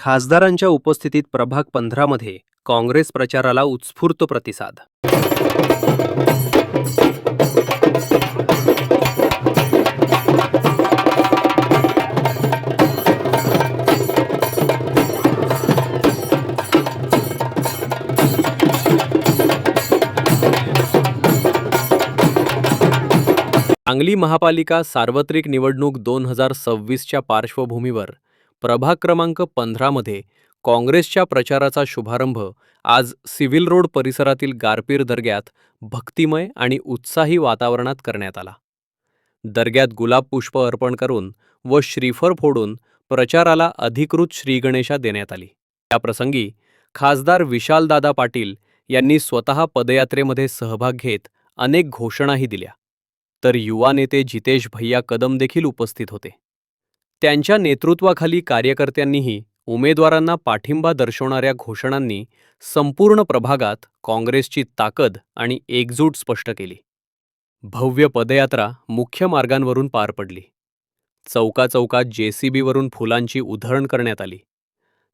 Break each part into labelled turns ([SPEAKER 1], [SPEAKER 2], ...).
[SPEAKER 1] खासदारांच्या उपस्थितीत प्रभाग 15 मध्ये काँग्रेस प्रचाराला उत्स्फूर्त प्रतिसाद। सांगली महापालिका सार्वत्रिक निवडणूक 2026च्या पार्श्वभूमीवर प्रभाग क्रमांक 15 मध्ये काँग्रेसच्या प्रचाराचा शुभारंभ आज सिव्हिल रोड परिसरातील गारपीर दर्ग्यात भक्तिमय आणि उत्साही वातावरणात करण्यात आला। दर्ग्यात गुलाब पुष्प अर्पण करून व श्रीफळ फोडून प्रचाराला अधिकृत श्रीगणेशा देण्यात आली। या प्रसंगी खासदार विशालदादा पाटील यांनी स्वतः पदयात्रेमध्ये सहभाग घेत अनेक घोषणाही दिल्या, तर युवा नेते जितेश भैया कदम देखील उपस्थित होते। त्यांच्या नेतृत्वाखाली कार्यकर्त्यांनीही उमेदवारांना पाठिंबा दर्शवणाऱ्या घोषणांनी संपूर्ण प्रभागात काँग्रेसची ताकद आणि एकजूट स्पष्ट केली। भव्य पदयात्रा मुख्य मार्गांवरून पार पडली। चौकाचौकात JCBवरून फुलांची उधळण करण्यात आली।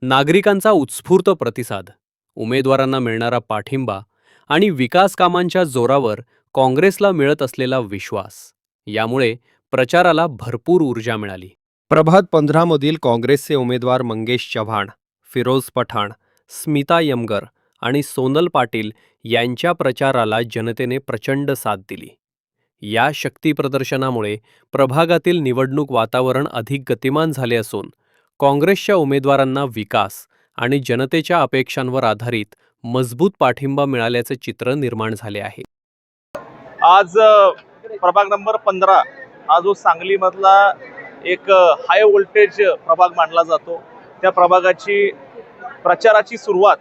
[SPEAKER 1] नागरिकांचा उत्स्फूर्त प्रतिसाद, उमेदवारांना मिळणारा पाठिंबा आणि विकास कामांच्या जोरावर काँग्रेसला मिळत असलेला विश्वास, यामुळे प्रचाराला भरपूर ऊर्जा मिळाली। प्रभाग 15 मधील काँग्रेसचे उमेदवार मंगेश चव्हाण, फिरोज पठाण, स्मिता यमगर आणि सोनल पाटील यांच्या प्रचाराला जनतेने प्रचंड साथ दिली। या शक्ती प्रदर्शनामुळे प्रभागातील निवडणूक वातावरण अधिक गतिमान झाले असून काँग्रेसच्या उमेदवारांना विकास आणि जनतेच्या अपेक्षांवर आधारित मजबूत पाठिंबा मिळाल्याचे चित्र निर्माण झाले आहे।
[SPEAKER 2] आज प्रभाग नंबर 15 हा जो सांगलीमधला एक हाय व्होल्टेज प्रभाग मानला जातो, त्या प्रभागाची प्रचाराची सुरुवात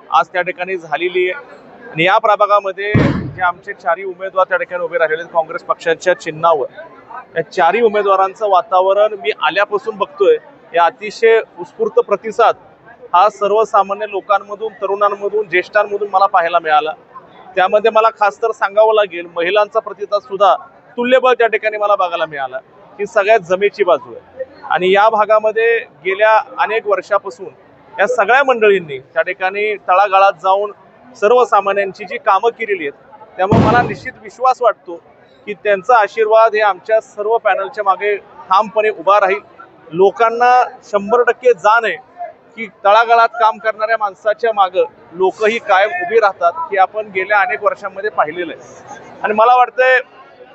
[SPEAKER 2] आज त्या ठिकाणी झालेली आहे। आणि या प्रभागामध्ये जे आमचे चारही उमेदवार त्या ठिकाणी उभे राहिलेले काँग्रेस पक्षाच्या चिन्हावर, या चारही उमेदवारांचं वातावरण मी आल्यापासून बघतोय। या अतिशय उत्स्फूर्त प्रतिसाद हा सर्वसामान्य लोकांमधून, तरुणांमधून, ज्येष्ठांमधून मला पाहायला मिळाला। त्यामध्ये मला खास तर सांगावं लागेल, महिलांचा प्रतिसाद सुद्धा तुल्यबळ त्या ठिकाणी मला बघायला मिळाला। ही सगळ्यात जमेची बाजू आहे। आणि या भागामध्ये गेल्या अनेक वर्षापासून या सगळ्या मंडळींनी त्या ठिकाणी तळागाळात जाऊन सर्वसामान्यांची जी कामं केलेली आहेत, त्यामुळे मला निश्चित विश्वास वाटतो की त्यांचा आशीर्वाद हे आमच्या सर्व पॅनलच्या मागे ठामपणे उभा राहील। लोकांना 100% जाण आहे की तळागाळात काम करणाऱ्या माणसाच्या मागे लोकही कायम उभी राहतात, हे आपण गेल्या अनेक वर्षांमध्ये पाहिलेलं आहे। आणि मला वाटतंय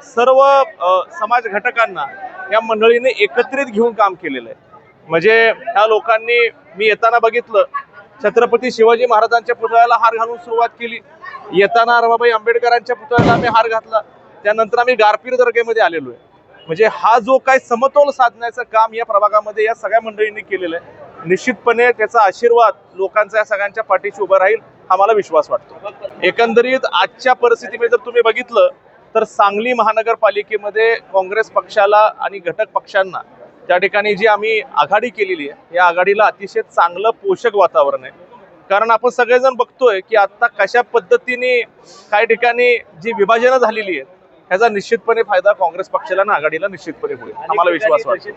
[SPEAKER 2] सर्व समाज घटकांना या मंडळीने एकत्रित घेऊन काम केलेलं आहे। म्हणजे ह्या लोकांनी, मी येताना बघितलं, छत्रपती शिवाजी महाराजांच्या पुतळ्याला हार घालून सुरुवात केली। येताना रमाबाई आंबेडकरांच्या पुतळ्याला आम्ही हार घातला। त्यानंतर आम्ही गारपीर दर्ग्यामध्ये आलेलो आहे। म्हणजे हा जो काय समतोल साधण्याचं काम या प्रभागामध्ये या सगळ्या मंडळींनी केलेलं आहे, निश्चितपणे त्याचा आशीर्वाद लोकांचा या सगळ्यांच्या पाठीशी उभा राहील हा मला विश्वास वाटतो। एकंदरीत आजच्या परिस्थितीमध्ये जर तुम्ही बघितलं तर सांगली महानगरपालिकेमध्ये काँग्रेस पक्षाला आणि घटक पक्षांना त्या ठिकाणी जी आम्ही आघाडी केलेली आहे, या आघाडीला अतिशय चांगलं पोषक वातावरण आहे। कारण आपण सगळेजण बघतोय की आता कशा पद्धतीने काही ठिकाणी जी विभाजनं झालेली आहेत, ह्याचा निश्चितपणे फायदा काँग्रेस पक्षाला आणि आघाडीला निश्चितपणे होईल, आम्हाला विश्वास वाटतो।